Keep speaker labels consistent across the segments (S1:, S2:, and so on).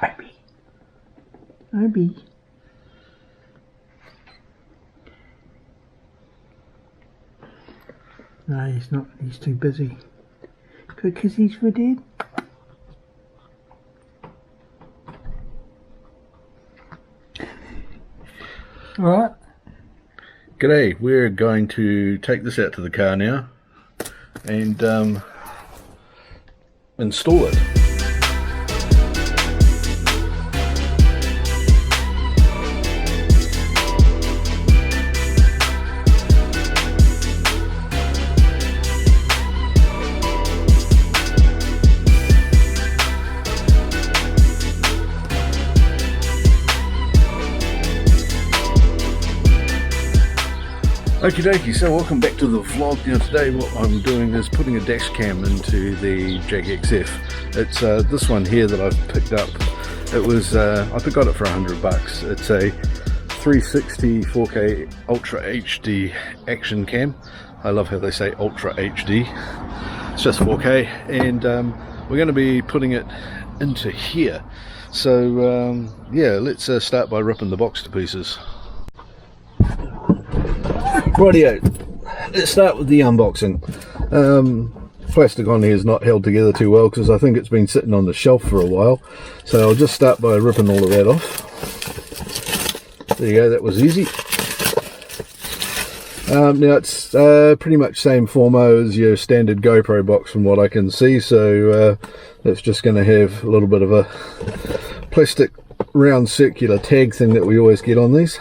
S1: Ivy. Ivy. No, he's not. He's too busy. Good kisses for Dad. Alright.
S2: G'day, we're going to take this out to the car now and install it. Okie dokie, so welcome back to the vlog. Now today what I'm doing is putting a dash cam into the Jag XF. It's this one here that I've picked up. It was, I got it for $100. It's a 360 4K Ultra HD action cam. I love how they say Ultra HD. It's just 4K, and we're going to be putting it into here. So yeah, let's start by ripping the box to pieces. Rightio, let's start with the unboxing. Plastic on here is not held together too well because I think it's been sitting on the shelf for a while. So I'll just start by ripping all of that off. There you go, that was easy. Now it's pretty much same formo as your standard GoPro box from what I can see. So that's just going to have a little bit of a plastic round circular tag thing that we always get on these.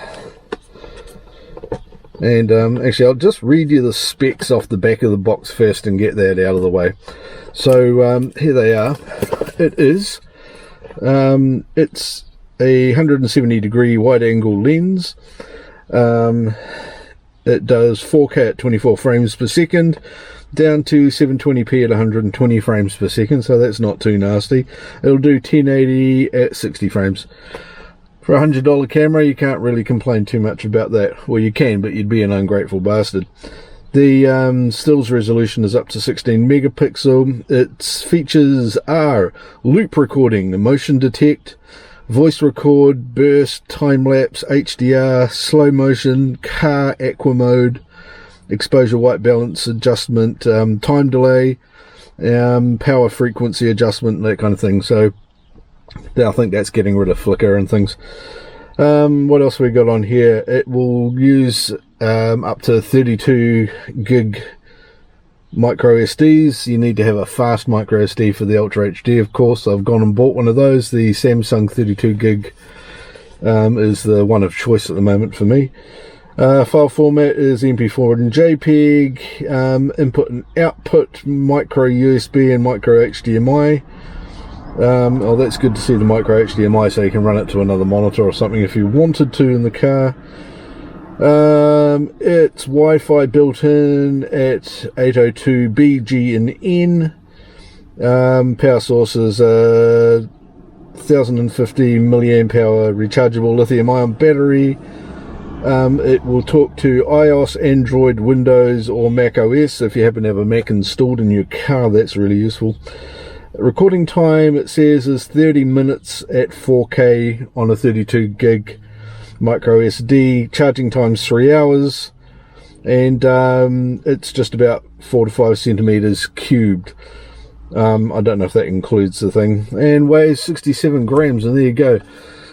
S2: And actually I'll just read you the specs off the back of the box first and get that out of the way. So here they are. It is it's a 170 degree wide angle lens. It does 4K at 24 frames per second down to 720p at 120 frames per second, so that's not too nasty. It'll do 1080 at 60 frames. For a $100 camera, you can't really complain too much about that. Well, you can, but you'd be an ungrateful bastard. The stills resolution is up to 16 megapixel. Its features are loop recording, motion detect, voice record, burst, time-lapse, HDR, slow motion, car aqua mode, exposure white balance adjustment, time delay, power frequency adjustment, that kind of thing. So I think that's getting rid of flicker and things. What else we got on here? It will use up to 32 gig micro SDs. You need to have a fast micro SD for the Ultra HD, of course. I've gone and bought one of those. The Samsung 32 gig is the one of choice at the moment for me. File format is MP4 and JPEG. Input and output micro USB and micro HDMI. Oh, that's good to see the micro HDMI, so you can run it to another monitor or something if you wanted to in the car. It's Wi-Fi built in at 802 G and N. Power source is a 1050 milliamp hour rechargeable lithium ion battery. It will talk to iOS, Android, Windows or Mac OS. If you happen to have a Mac installed in your car, that's really useful. Recording time, it says, is 30 minutes at 4K on a 32 gig micro SD. Charging time's 3 hours, and it's just about 4 to 5 centimeters cubed. I don't know if that includes the thing, and weighs 67 grams, and there you go.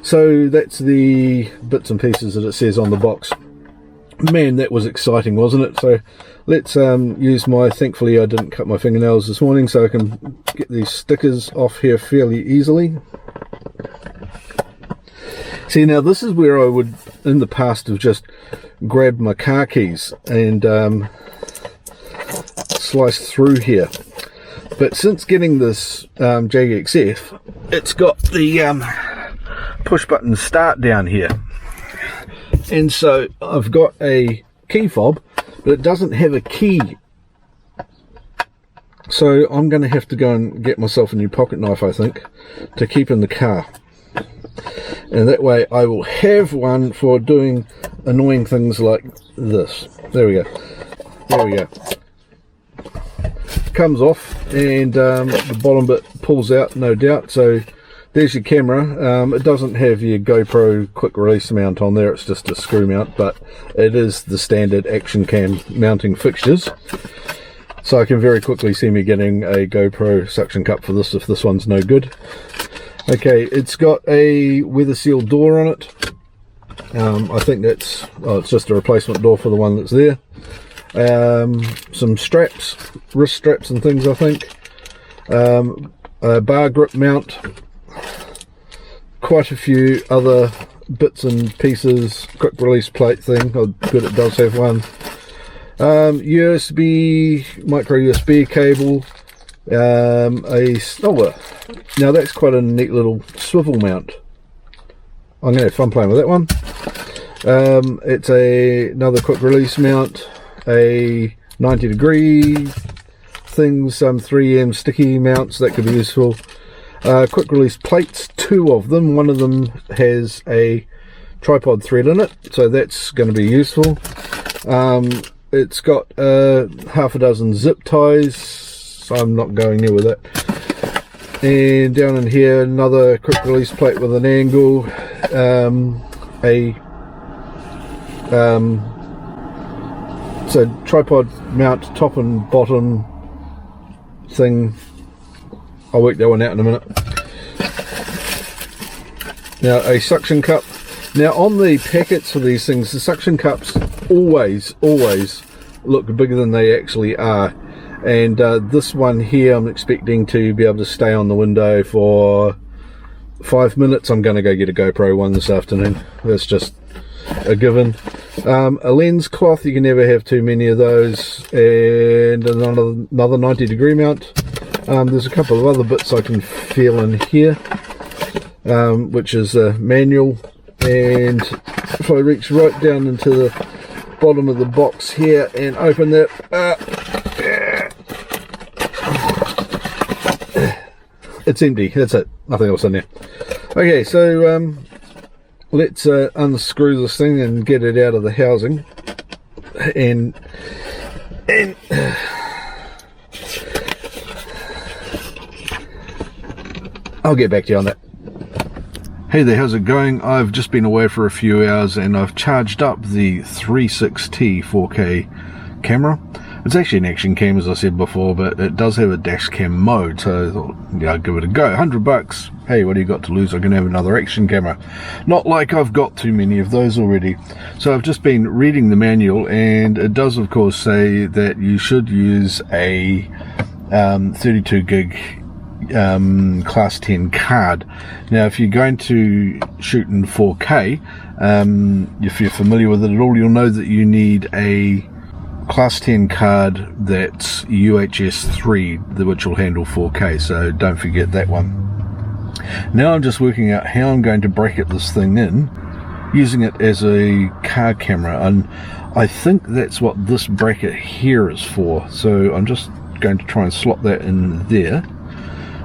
S2: So that's the bits and pieces that it says on the box. Man, that was exciting, wasn't it? So let's use my, thankfully I didn't cut my fingernails this morning, so I can get these stickers off here fairly easily. See, now this is where I would in the past have just grabbed my car keys and sliced through here, but since getting this Jag XF, it's got the push button start down here. And so I've got a key fob, but it doesn't have a key. So I'm going to have to go and get myself a new pocket knife, I think, to keep in the car. And that way I will have one for doing annoying things like this. There we go. There we go. Comes off, and the bottom bit pulls out, no doubt. So there's your camera. It doesn't have your GoPro quick release mount on there, it's just a screw mount, but it is the standard action cam mounting fixtures. So I can very quickly see me getting a GoPro suction cup for this if this one's no good. Okay, it's got a weather sealed door on it. I think that's, it's just a replacement door for the one that's there. Some straps, wrist straps and things, I think. A bar grip mount. Quite a few other bits and pieces. Quick release plate thing. Oh, good, it does have one. USB, micro USB cable. Now that's quite a neat little swivel mount. I'm going to have fun playing with that one. It's another quick release mount, a 90-degree thing, some 3M sticky mounts that could be useful. Quick release plates, 2 of them. One of them has a tripod thread in it, so that's going to be useful. It's got half a dozen zip ties, so I'm not going near with it. And down in here, another quick release plate with an angle, so tripod mount, top and bottom thing. I'll work that one out in a minute. Now a suction cup. Now on the packets for these things, the suction cups always look bigger than they actually are. And this one here, I'm expecting to be able to stay on the window for 5 minutes. I'm going to go get a GoPro one this afternoon. That's just a given. A lens cloth, you can never have too many of those. And another 90-degree mount. There's a couple of other bits I can feel in here, which is a manual. And if I reach right down into the bottom of the box here and open that up, it's empty. That's it, nothing else in there. Okay, so let's unscrew this thing and get it out of the housing, and I'll get back to you on that. Hey there, how's it going? I've just been away for a few hours and I've charged up the 36T 4K camera. It's actually an action cam, as I said before, but it does have a dash cam mode, so I thought, yeah, I'll give it a go. $100. Hey, what do you got to lose? I can have another action camera. Not like I've got too many of those already. So I've just been reading the manual, and it does, of course, say that you should use a 32 gig class 10 card. Now, if you're going to shoot in 4K, if you're familiar with it at all, you'll know that you need a class 10 card that's UHS 3, which will handle 4K, so don't forget that one. Now I'm just working out how I'm going to bracket this thing in, using it as a car camera, and I think that's what this bracket here is for, so I'm just going to try and slot that in there.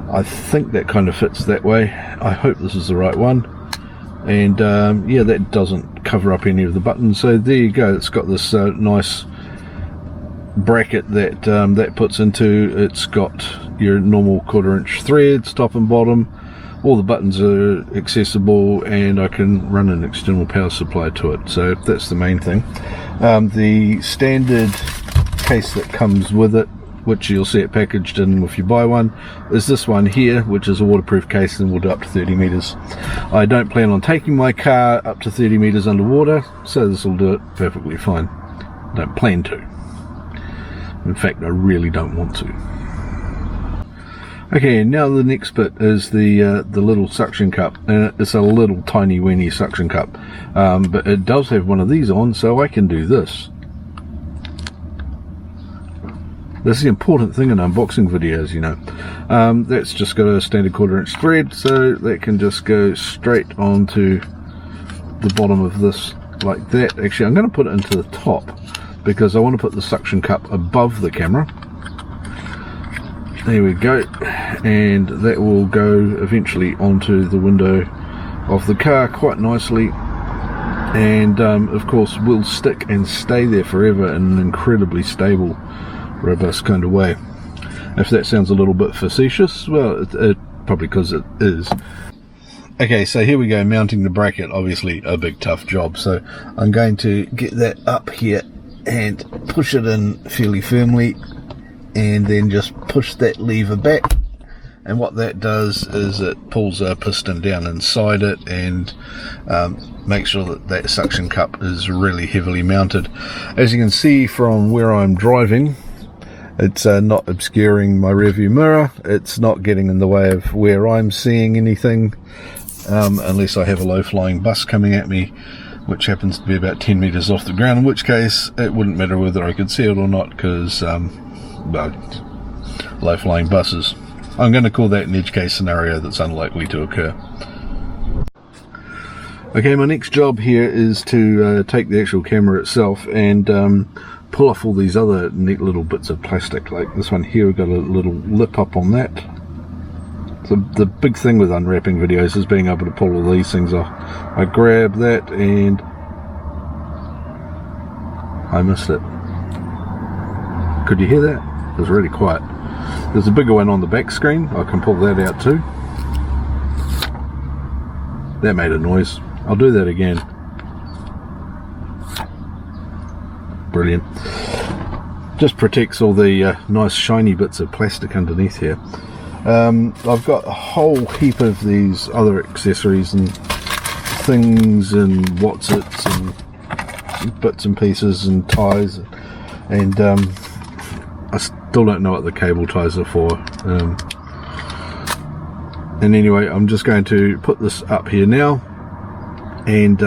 S2: I think that kind of fits that way. I hope this is the right one. And yeah, that doesn't cover up any of the buttons, so there you go. It's got this nice bracket that that puts into. It's got your normal 1/4 inch threads, top and bottom. All the buttons are accessible, and I can run an external power supply to it, so that's the main thing. The standard case that comes with it, which you'll see it packaged in if you buy one, is this one here, which is a waterproof case and will do up to 30 meters. I don't plan on taking my car up to 30 meters underwater, so this will do it perfectly fine. Don't plan to. In fact, I really don't want to. Okay, now the next bit is the little suction cup, and it's a little tiny weeny suction cup, but it does have one of these on, so I can do this. This is the important thing in unboxing videos, you know. That's just got a standard 1/4 inch thread, so that can just go straight onto the bottom of this like that. Actually, I'm going to put it into the top because I want to put the suction cup above the camera. There we go, and that will go eventually onto the window of the car quite nicely, and of course will stick and stay there forever in an incredibly stable, robust kind of way. If that sounds a little bit facetious, well, it probably because it is. Okay, so here we go, mounting the bracket. Obviously a big tough job, so I'm going to get that up here and push it in fairly firmly, and then just push that lever back, and what that does is it pulls a piston down inside it and makes sure that that suction cup is really heavily mounted. As you can see from where I'm driving, it's not obscuring my rearview mirror, it's not getting in the way of where I'm seeing anything, unless I have a low-flying bus coming at me, which happens to be about 10 meters off the ground, in which case it wouldn't matter whether I could see it or not, because well, low-flying buses. I'm going to call that an edge case scenario that's unlikely to occur. Okay, my next job here is to take the actual camera itself and pull off all these other neat little bits of plastic. Like this one here, we've got a little lip up on that. So the big thing with unwrapping videos is being able to pull all these things off. I grab that and I missed it. Could you hear that? It was really quiet. There's a bigger one on the back screen. I can pull that out too. That made a noise. I'll do that again. Brilliant. Just protects all the nice shiny bits of plastic underneath here. I've got a whole heap of these other accessories and things and what's-its and bits and pieces and ties, and I still don't know what the cable ties are for. And anyway, I'm just going to put this up here now and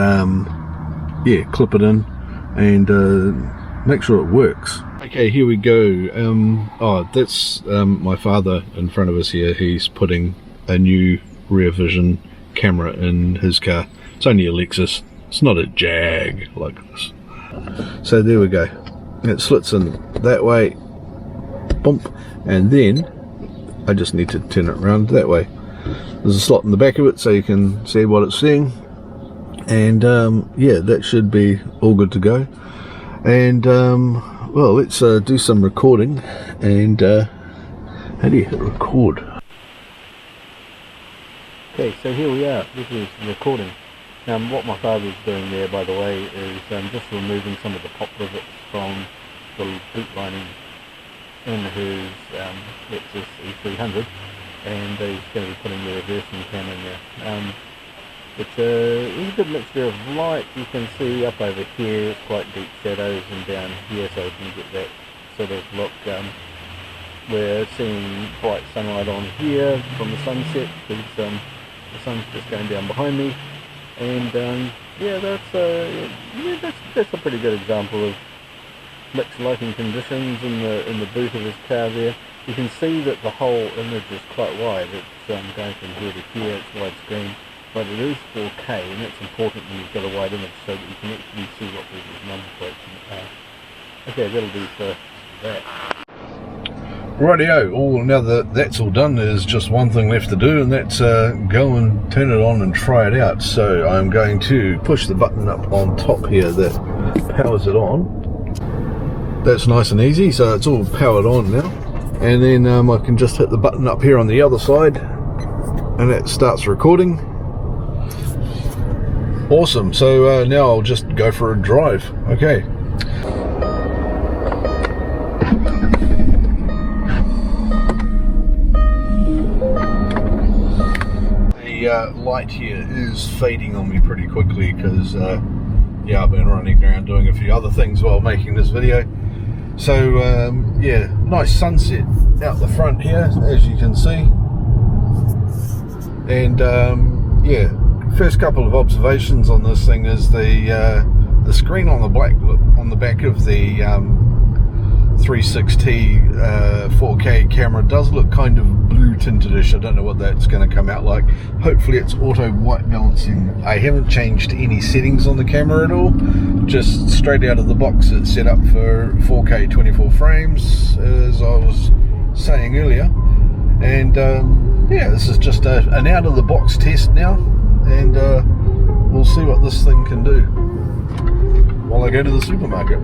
S2: yeah, clip it in and make sure it works. Okay, here we go. Oh, that's my father in front of us here. He's putting a new rear vision camera in his car. It's only a Lexus. It's not a Jag like this. So there we go. It slits in that way. Bump. And then I just need to turn it around that way. There's a slot in the back of it so you can see what it's seeing. And yeah, that should be all good to go. And well, let's do some recording. And how do you hit record? Okay, so here we are. This is recording. What my father's doing there, by the way, is just removing some of the pop rivets from the boot lining in his Lexus E300, and he's going to be putting the reversing cam in there. It's a good mixture of light. You can see up over here it's quite deep shadows, and down here, so you can get that sort of look. We're seeing bright sunlight on here from the sunset because the sun's just going down behind me, and yeah, that's a pretty good example of mixed lighting conditions in the boot of his car there. You can see that the whole image is quite wide. It's going from here to here. It's widescreen, but it is 4K, and that's important when you've got a wide image so that you can actually see what people's number plates are. Okay, that'll do for that. Rightio, now that that's all done, there's just one thing left to do, and that's go and turn it on and try it out. So I'm going to push the button up on top here that powers it on. That's nice and easy, so it's all powered on now. And then I can just hit the button up here on the other side, and that starts recording. Awesome, so now I'll just go for a drive. Okay. The light here is fading on me pretty quickly because yeah, I've been running around doing a few other things while making this video. So yeah, nice sunset out the front here, as you can see. And yeah, first couple of observations on this thing is the screen on the back of the 360 4K camera does look kind of blue tintedish. I don't know what that's going to come out like. Hopefully it's auto white balancing. I haven't changed any settings on the camera at all. Just straight out of the box it's set up for 4K 24 frames, as I was saying earlier. And yeah, this is just an out of the box test now, and we'll see what this thing can do while I go to the supermarket.